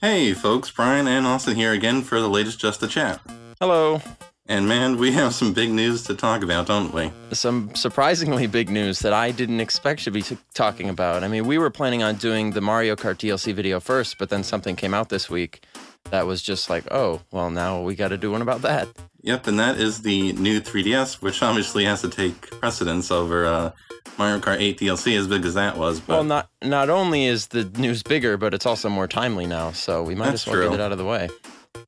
Hey folks, Brian and Austin here again for the latest Just the Chat. Hello. And man, we have some big news to talk about, don't we? Some surprisingly big news that I didn't expect to be talking about. I mean, we were planning on doing the Mario Kart DLC video first, but then something came out this week that was just like, oh, well, now we got to do one about that. Yep, and that is the new 3DS, which obviously has to take precedence over Mario Kart 8 DLC, as big as that was. But... Well, not only is the news bigger, but it's also more timely now, so we might as well get it out of the way.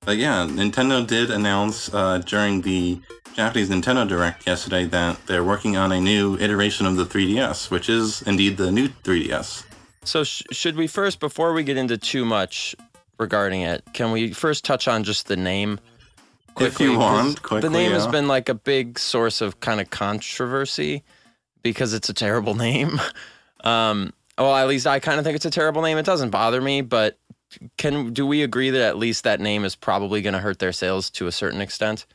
But yeah, Nintendo did announce during the Japanese Nintendo Direct yesterday that they're working on a new iteration of the 3DS, which is indeed the new 3DS. So should we first, before we get into too much regarding it, can we first touch on just the name? Quickly, if you want, quickly. The name has been like a big source of kind of controversy because it's a terrible name. Well, at least I kind of think it's a terrible name. It doesn't bother me, but do we agree that at least that name is probably going to hurt their sales to a certain extent?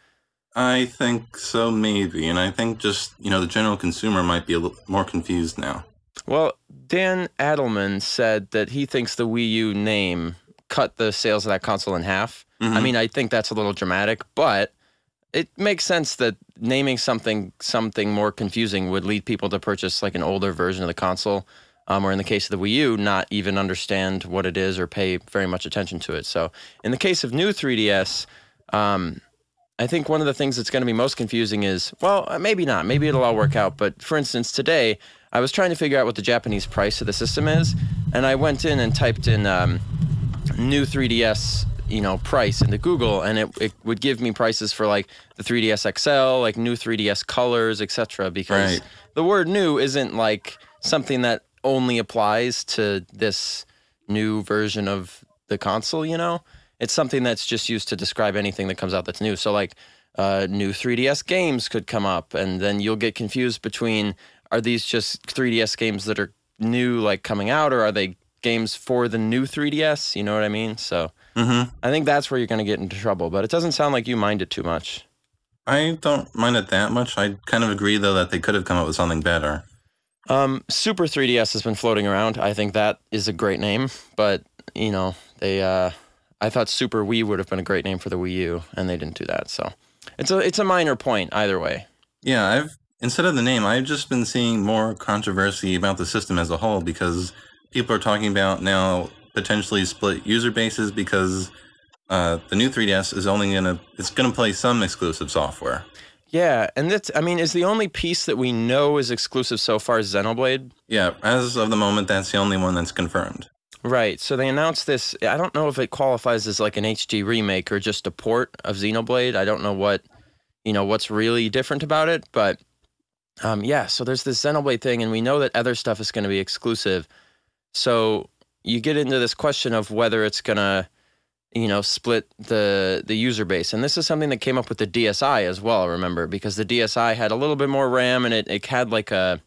I think so, maybe. And I think just, the general consumer might be a little more confused now. Well, Dan Adelman said that he thinks the Wii U name cut the sales of that console in half. Mm-hmm. I mean, I think that's a little dramatic, but it makes sense that naming something more confusing would lead people to purchase like an older version of the console. Or in the case of the Wii U, not even understand what it is or pay very much attention to it. So in the case of new 3DS, I think one of the things that's going to be most confusing is, well, maybe not. Maybe it'll all work out. But for instance, today, I was trying to figure out what the Japanese price of the system is, and I went in and typed in new 3DS price into Google, and it would give me prices for like the 3DS XL, like new 3DS colors, etc. Because the word new isn't like something that only applies to this new version of the console, It's something that's just used to describe anything that comes out that's new. So like new 3DS games could come up, and then you'll get confused between, are these just 3DS games that are new, like coming out, or are they games for the new 3DS? You know what I mean? So I think that's where you're going to get into trouble, but it doesn't sound like you mind it too much. I don't mind it that much. I kind of agree, though, that they could have come up with something better. Super 3DS has been floating around. I think that is a great name, but, I thought Super Wii would have been a great name for the Wii U, and they didn't do that, so it's a minor point either way. Yeah, instead of the name, I've just been seeing more controversy about the system as a whole, because people are talking about now potentially split user bases because the new 3DS is it's gonna play some exclusive software. Yeah, and is the only piece that we know is exclusive so far is Xenoblade? Yeah, as of the moment, that's the only one that's confirmed. Right, so they announced this. I don't know if it qualifies as like an HD remake or just a port of Xenoblade. I don't know what's really different about it, but so there's this Xenoblade thing, and we know that other stuff is going to be exclusive. So you get into this question of whether it's going to split the user base. And this is something that came up with the DSi as well, remember, because the DSi had a little bit more RAM, and it had like a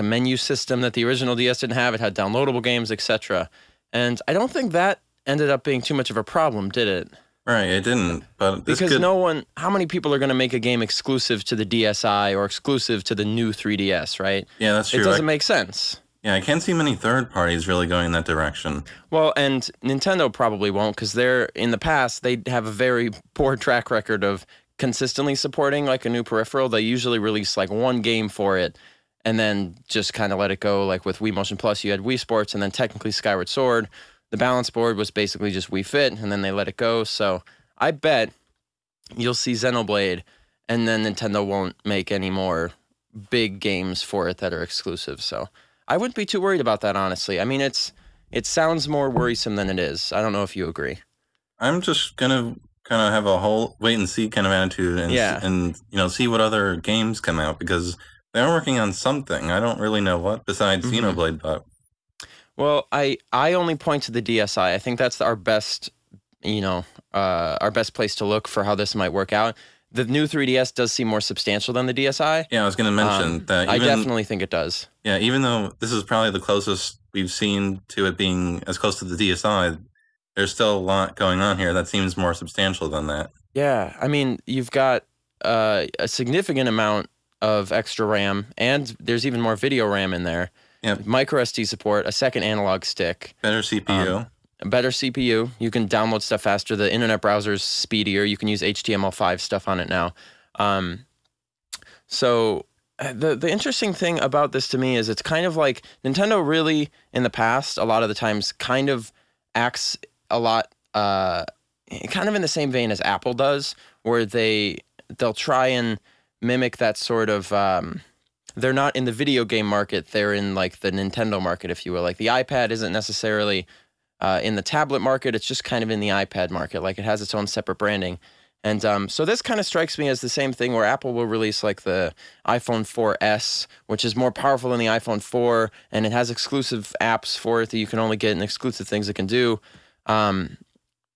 menu system that the original DS didn't have. It had downloadable games, etc. And I don't think that ended up being too much of a problem, did it? Right, it didn't. But because how many people are going to make a game exclusive to the DSi or exclusive to the new 3DS, right? Yeah, that's true. It doesn't make sense. Yeah, I can't see many third parties really going in that direction. Well, and Nintendo probably won't, because in the past, they have a very poor track record of consistently supporting like a new peripheral. They usually release like one game for it and then just kind of let it go. Like with Wii Motion Plus, you had Wii Sports, and then technically Skyward Sword. The balance board was basically just Wii Fit, and then they let it go. So I bet you'll see Xenoblade, and then Nintendo won't make any more big games for it that are exclusive. So I wouldn't be too worried about that, honestly. I mean, it sounds more worrisome than it is. I don't know if you agree. I'm just gonna kind of have a whole wait and see kind of attitude, and see what other games come out, because they're working on something. I don't really know what besides Xenoblade, but well, I only point to the DSi. I think that's our best place to look for how this might work out. The new 3DS does seem more substantial than the DSi. Yeah, I was going to mention that. I definitely think it does. Yeah, even though this is probably the closest we've seen to it being as close to the DSi, there's still a lot going on here that seems more substantial than that. Yeah, I mean, you've got a significant amount of extra RAM, and there's even more video RAM in there. Yep. Micro SD support, a second analog stick. Better CPU. a better CPU. You can download stuff faster. The internet browser's speedier. You can use HTML5 stuff on it now. So the interesting thing about this to me is it's kind of like Nintendo really, in the past, a lot of the times kind of acts a lot kind of in the same vein as Apple does, where they'll try and mimic that sort of they're not in the video game market, they're in like the Nintendo market, if you will. Like the iPad isn't necessarily in the tablet market, it's just kind of in the iPad market. Like it has its own separate branding. And so this kind of strikes me as the same thing where Apple will release like the iPhone 4S, which is more powerful than the iPhone 4, and it has exclusive apps for it that you can only get and exclusive things it can do. And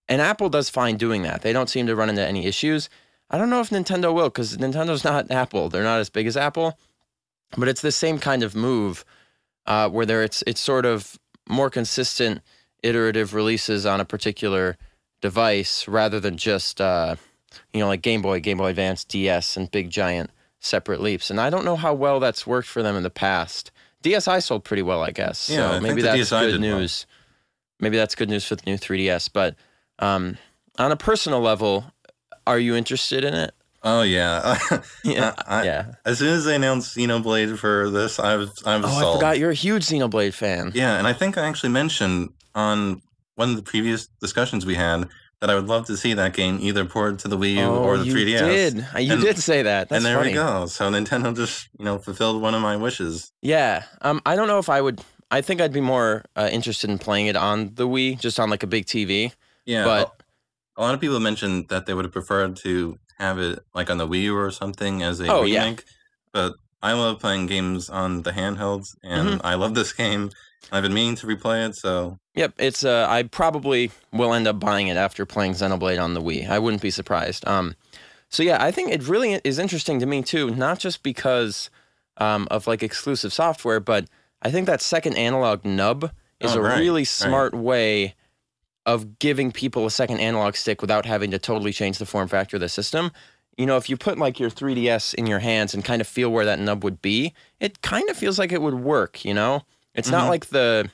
Apple does fine doing that. They don't seem to run into any issues. I don't know if Nintendo will, because Nintendo's not Apple. They're not as big as Apple. But it's the same kind of move where it's sort of more consistent iterative releases on a particular device rather than just like Game Boy, Game Boy Advance, DS, and big giant separate leaps. And I don't know how well that's worked for them in the past. DSi sold pretty well, I guess. Yeah, so maybe that's good news. Well. Maybe that's good news for the new 3DS. But on a personal level, are you interested in it? Oh yeah, yeah. As soon as they announced Xenoblade for this, I was sold. I forgot you're a huge Xenoblade fan. Yeah, and I think I actually mentioned on one of the previous discussions we had that I would love to see that game either ported to the Wii U or the 3DS. You did say that. That's and there funny. we go. So Nintendo just fulfilled one of my wishes. Yeah. I don't know if I would. I think I'd be more interested in playing it on the Wii, just on like a big TV. Yeah, but a lot of people mentioned that they would have preferred to have it like on the Wii U or something as a remake. Yeah. But I love playing games on the handhelds, and I love this game. I've been meaning to replay it, so... Yep, it's I probably will end up buying it after playing Xenoblade on the Wii. I wouldn't be surprised. So yeah, I think it really is interesting to me too, not just because of like exclusive software, but I think that second analog nub is a really smart way of giving people a second analog stick without having to totally change the form factor of the system. If you put like your 3DS in your hands and kind of feel where that nub would be, it kind of feels like it would work, It's not like the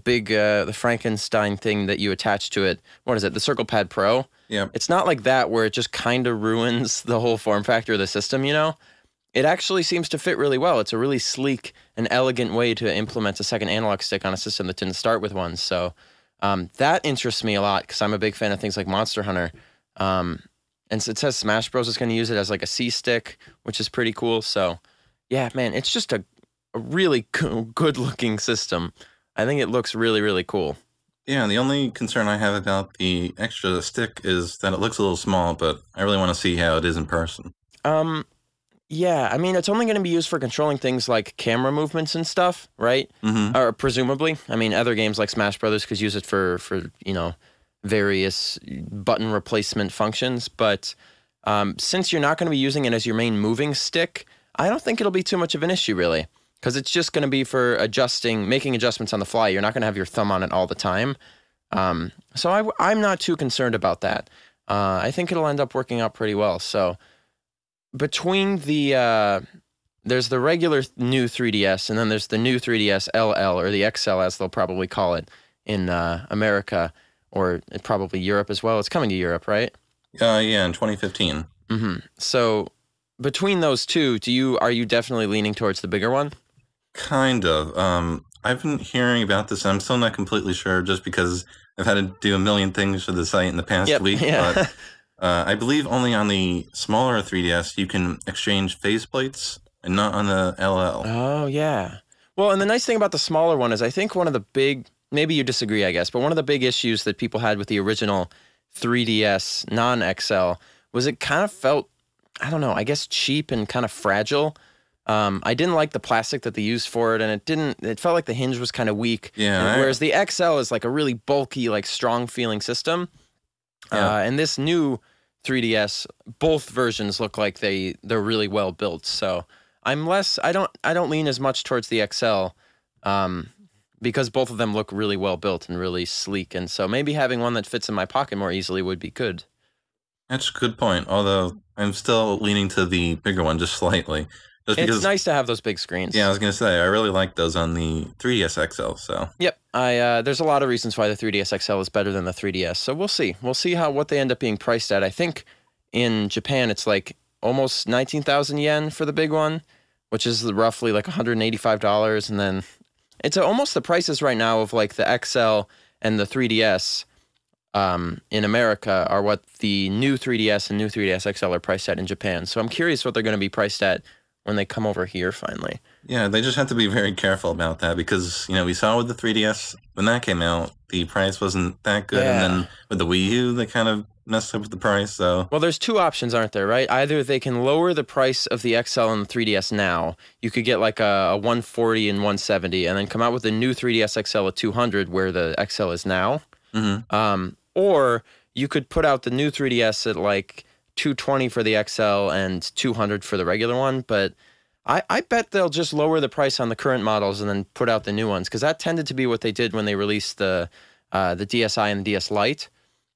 big the Frankenstein thing that you attach to it. What is it? The Circle Pad Pro? Yeah. It's not like that where it just kind of ruins the whole form factor of the system, It actually seems to fit really well. It's a really sleek and elegant way to implement a second analog stick on a system that didn't start with one. So that interests me a lot because I'm a big fan of things like Monster Hunter. And so it says Smash Bros. Is going to use it as like a C stick, which is pretty cool. So yeah, man, it's just a really good-looking system. I think it looks really, really cool. Yeah, the only concern I have about the extra stick is that it looks a little small, but I really want to see how it is in person. Yeah, I mean, it's only going to be used for controlling things like camera movements and stuff, right? Or presumably. I mean, other games like Smash Brothers could use it for various button replacement functions. But since you're not going to be using it as your main moving stick, I don't think it'll be too much of an issue, really. Because it's just going to be for making adjustments on the fly. You're not going to have your thumb on it all the time. So I'm not too concerned about that. I think it'll end up working out pretty well. So between there's the regular new 3DS, and then there's the new 3DS LL, or the XL as they'll probably call it in America, or probably Europe as well. It's coming to Europe, right? Yeah, in 2015. So between those two, are you definitely leaning towards the bigger one? Kind of. I've been hearing about this, and I'm still not completely sure just because I've had to do a million things for the site in the past week. Yeah. But I believe only on the smaller 3DS you can exchange faceplates, and not on the LL. Oh, yeah. Well, and the nice thing about the smaller one is I think one of the big, maybe you disagree, I guess, but one of the big issues that people had with the original 3DS non-XL was it kind of felt, I don't know, I guess cheap and kind of fragile. I didn't like the plastic that they used for it, and it felt like the hinge was kind of weak. Yeah. Whereas the XL is like a really bulky, like strong feeling system. Yeah. And this new 3DS, both versions look like they're really well built. So I don't lean as much towards the XL, because both of them look really well built and really sleek. And so maybe having one that fits in my pocket more easily would be good. That's a good point, although I'm still leaning to the bigger one just slightly, Just It's because, nice to have those big screens. yeah, I was gonna say I really like those on the 3DS XL. So Yep. There's a lot of reasons why the 3DS XL is better than the 3DS. So we'll see. We'll see what they end up being priced at. I think in Japan it's like almost 19,000 yen for the big one, which is roughly like $185, and then it's almost the prices right now of like the XL and the 3DS in America are what the new 3DS and new 3DS XL are priced at in Japan. So I'm curious what they're going to be priced at when they come over here finally. yeah, they just have to be very careful about that because we saw with the 3DS when that came out, the price wasn't that good, Yeah. and then with the Wii U, they kind of messed up with the price. So Well, there's two options, aren't there, right? Either they can lower the price of the XL and the 3DS now. You could get like a 140 and 170 and then come out with the new 3DS XL at 200 where the XL is now. Or you could put out the new 3DS at like 220 for the XL and 200 for the regular one. But I bet they'll just lower the price on the current models and then put out the new ones, because that tended to be what they did when they released the DSi and the DS Lite.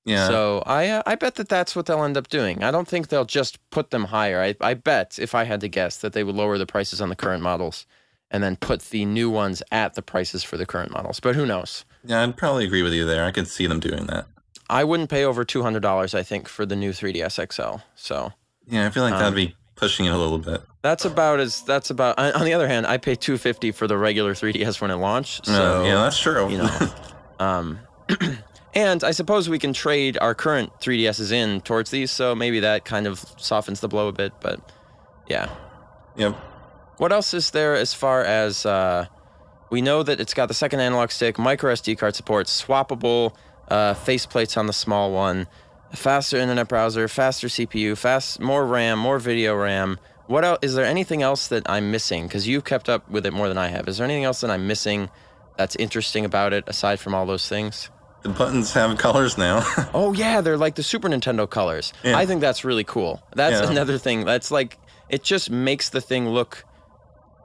yeah, So I bet that that's what they'll end up doing. I don't think they'll just put them higher. I bet, if I had to guess, that they would lower the prices on the current models and then put the new ones at the prices for the current models. But who knows? yeah, I'd probably agree with you there. I could see them doing that. I wouldn't pay over $200, I think, for the new 3DS XL. So Yeah, I feel like that'd be pushing it a little bit. that's about. On the other hand, I paid $250 for the regular 3DS when it launched. So Yeah, that's true. you know, and I suppose we can trade our current 3DSs in towards these, so maybe that kind of softens the blow a bit. But yeah, Yep. what else is there as far as we know that it's got the second analog stick, micro SD card support, swappable faceplates on the small one, a faster internet browser, faster CPU, more RAM, more video RAM. What else? Is there anything else that I'm missing? Because you've kept up with it more than I have. Is there anything else that I'm missing that's interesting about it aside from all those things? The buttons have colors now. Oh yeah, they're like the Super Nintendo colors. Yeah. I think that's really cool. That's Yeah. another thing. That's like, it just makes the thing look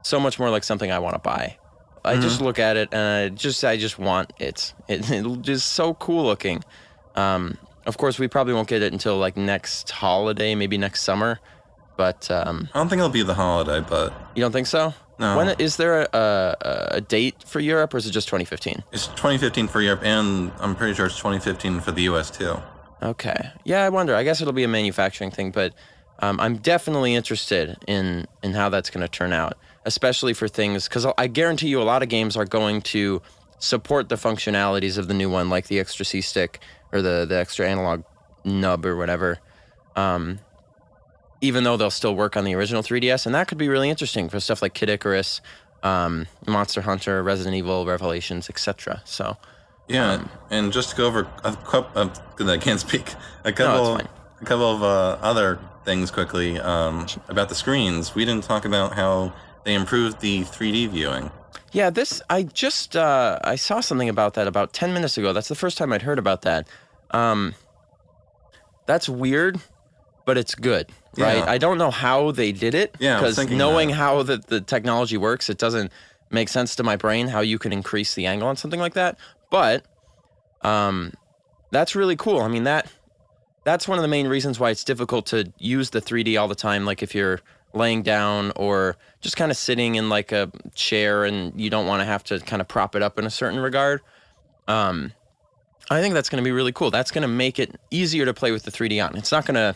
so much more like something I want to buy. I just look at it and I just want it. It just so cool looking. Of course, we probably won't get it until like next holiday, maybe next summer. But I don't think it'll be the holiday, but you don't think so? No. When is there a date for Europe, or is it just 2015? it's 2015 for Europe, and I'm pretty sure it's 2015 for the US too. Okay. Yeah, I wonder. I guess it'll be a manufacturing thing, but I'm definitely interested in how that's going to turn out, especially for things, because I guarantee you a lot of games are going to support the functionalities of the new one, like the extra C-stick or the extra analog nub or whatever, even though they'll still work on the original 3DS, and that could be really interesting for stuff like Kid Icarus, Monster Hunter, Resident Evil, Revelations, etc. So Yeah, and just to go over a couple, I can't speak. A it's couple, fine. a couple of other things quickly about the screens. We didn't talk about how they improved the 3D viewing. Yeah, I just I saw something about that about 10 minutes ago. That's the first time I'd heard about that. That's weird, but it's good, right? Yeah. I don't know how they did it, Yeah, I was because thinking knowing that. how the technology works, it doesn't make sense to my brain how you can increase the angle on something like that. But that's really cool. I mean, that's one of the main reasons why it's difficult to use the 3D all the time. Like if you're laying down or just kind of sitting in like a chair and you don't want to have to kind of prop it up in a certain regard. I think that's going to be really cool. That's going to make it easier to play with the 3D on. It's not going to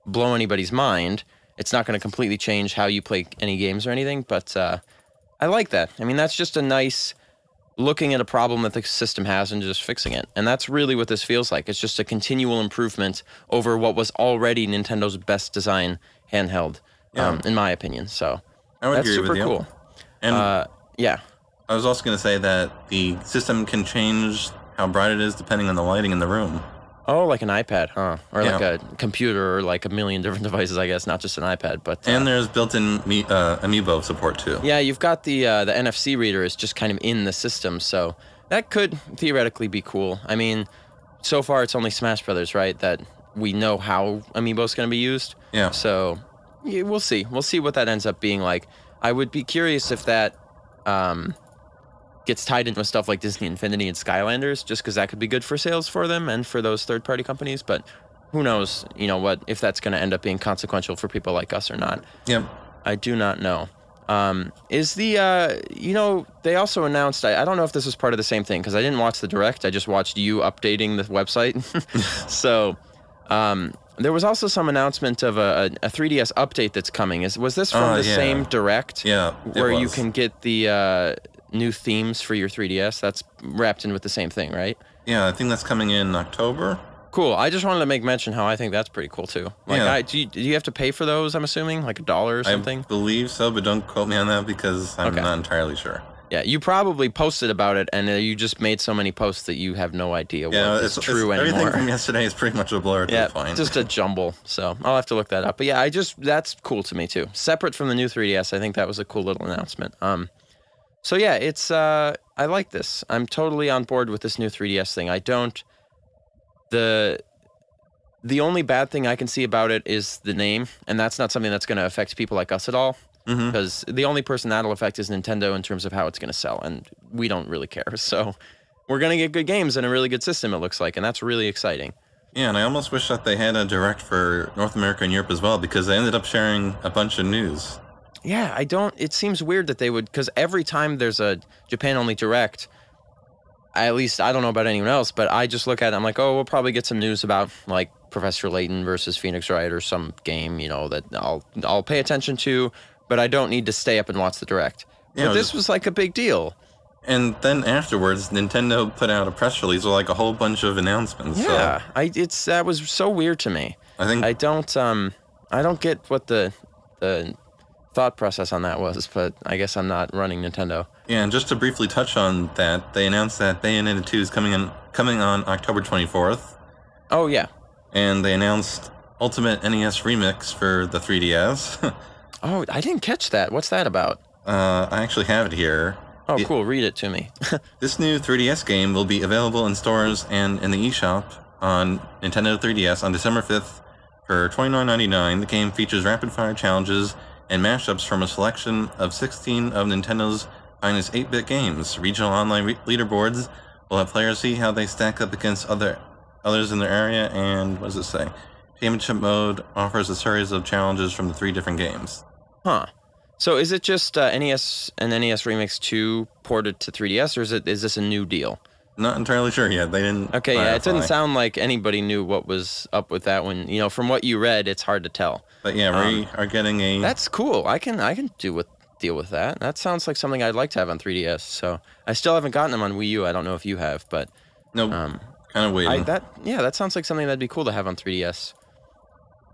blow anybody's mind. It's not going to completely change how you play any games or anything, but I like that. I mean, that's just a nice looking at a problem that the system has and just fixing it. And that's really what this feels like. It's just a continual improvement over what was already Nintendo's best design handheld, Yeah. in my opinion. So I would that's agree super with you. cool. And Yeah. I was also going to say that the system can change how bright it is depending on the lighting in the room. Oh, like an iPad, huh? Or like Yeah. a computer, or like a million different devices, I guess, not just an iPad. But And there's built-in Amiibo support too. yeah, you've got the NFC reader is just kind of in the system, so that could theoretically be cool. I mean, so far it's only Smash Brothers, right? That we know how Amiibo's going to be used. Yeah. So yeah, we'll see. We'll see what that ends up being like. I would be curious if that gets tied in with stuff like Disney Infinity and Skylanders, just because that could be good for sales for them and for those third-party companies. But who knows, what if that's going to end up being consequential for people like us or not. Yep. I do not know. Is the they also announced, I don't know if this was part of the same thing because I didn't watch the direct. I just watched you updating the website. So there was also some announcement of a 3DS update that's coming. Was this from the same direct? Yeah, where you can get the new themes for your 3DS? That's wrapped in with the same thing, right? Yeah, I think that's coming in October. Cool. I just wanted to make mention how I think that's pretty cool too. Like, do you have to pay for those? I'm assuming like $1 or something. I believe so, but don't quote me on that because I'm not entirely sure. Yeah, you probably posted about it, and you just made so many posts that you have no idea what is true anymore. Everything from yesterday is pretty much a blur at this point. Just a jumble. So I'll have to look that up. But yeah, that's cool to me too. Separate from the new 3DS, I think that was a cool little announcement. So yeah, it's I like this. I'm totally on board with this new 3DS thing. I don't. The only bad thing I can see about it is the name, and that's not something that's going to affect people like us at all. Because the only person that'll affect is Nintendo in terms of how it's going to sell, and we don't really care. So we're going to get good games and a really good system, it looks like, and that's really exciting. Yeah, and I almost wish that they had a direct for North America and Europe as well, because they ended up sharing a bunch of news. Yeah, it seems weird that they would, because every time there's a Japan-only direct, at least I don't know about anyone else, but I just look at it, I'm like, oh, we'll probably get some news about, like, Professor Layton versus Phoenix Wright or some game, that I'll pay attention to, but I don't need to stay up and watch the direct. But this was like a big deal. And then afterwards, Nintendo put out a press release with like a whole bunch of announcements. Yeah, that was so weird to me. I don't get what the thought process on that was, but I guess I'm not running Nintendo. Yeah, and just to briefly touch on that, they announced that Bayonetta 2 is coming on October 24th. Oh yeah. And they announced Ultimate NES Remix for the 3DS. Oh, I didn't catch that. What's that about? I actually have it here. Oh, cool. Read it to me. This new 3DS game will be available in stores and in the eShop on Nintendo 3DS on December 5th for $29.99. The game features rapid-fire challenges and mashups from a selection of 16 of Nintendo's finest 8-bit games. Regional online leaderboards will have players see how they stack up against others in their area, and what does it say? Championship mode offers a series of challenges from the 3 different games. Huh. So is it just NES and NES Remix 2 ported to 3DS, or is this a new deal? Not entirely sure yet. They didn't Okay, clarify. Yeah, it didn't sound like anybody knew what was up with that one. From what you read, it's hard to tell. But yeah, we are getting a... That's cool. I can deal with that. That sounds like something I'd like to have on 3DS. So I still haven't gotten them on Wii U. I don't know if you have, but... No, kind of waiting. That sounds like something that'd be cool to have on 3DS.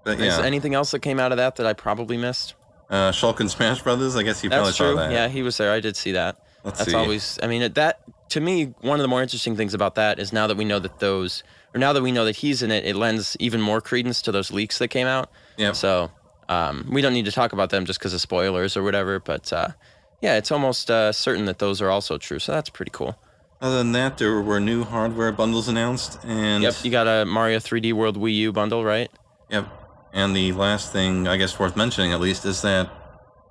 But yeah. Is there anything else that came out of that I probably missed? Shulk and Smash Brothers, I guess you probably saw that. Yeah, he was there. I did see that. That's see. Always, I mean, that, to me, one of the more interesting things about that is now that we know that he's in it, it lends even more credence to those leaks that came out. Yeah. So, we don't need to talk about them just because of spoilers or whatever, but, yeah, it's almost certain that those are also true, so that's pretty cool. Other than that, there were new hardware bundles announced, and... Yep, you got a Mario 3D World Wii U bundle, right? Yep. And the last thing, I guess worth mentioning at least, is that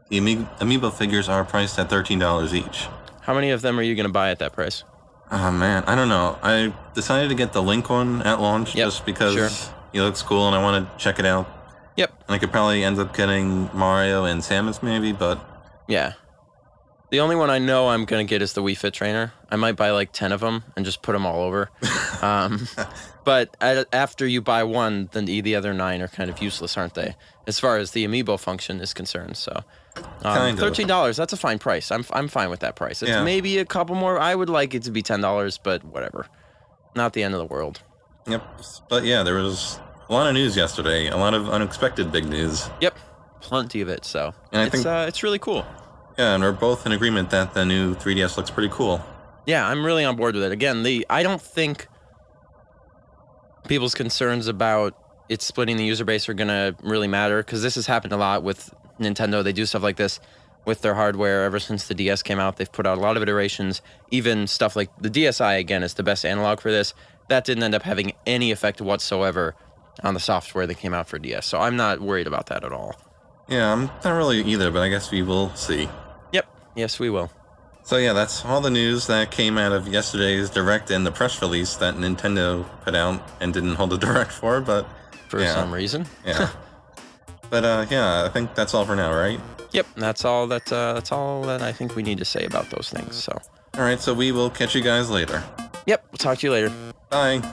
the Amiibo figures are priced at $13 each. How many of them are you going to buy at that price? Oh, man, I don't know. I decided to get the Link one at launch just because he looks cool and I want to check it out. Yep. And I could probably end up getting Mario and Samus maybe, but... Yeah. The only one I know I'm going to get is the Wii Fit Trainer. I might buy like 10 of them and just put them all over. But after you buy one, then the other 9 are kind of useless, aren't they? As far as the Amiibo function is concerned. So, $13, that's a fine price. I'm fine with that price. It's maybe a couple more. I would like it to be $10, but whatever. Not the end of the world. Yep. But yeah, there was a lot of news yesterday. A lot of unexpected big news. Yep. Plenty of it. So, and it's really cool. Yeah, and we're both in agreement that the new 3DS looks pretty cool. Yeah, I'm really on board with it. Again, I don't think people's concerns about it splitting the user base are going to really matter, because this has happened a lot with Nintendo. They do stuff like this with their hardware ever since the DS came out. They've put out a lot of iterations, even stuff like the DSi, again, is the best analog for this. That didn't end up having any effect whatsoever on the software that came out for DS, so I'm not worried about that at all. Yeah, I'm not really either, but I guess we will see. Yep. Yes, we will. So yeah, that's all the news that came out of yesterday's Direct and the press release that Nintendo put out and didn't hold a Direct for, but... For some reason. Yeah. But yeah, I think that's all for now, right? Yep, that's all that I think we need to say about those things. So. All right, so we will catch you guys later. Yep, we'll talk to you later. Bye.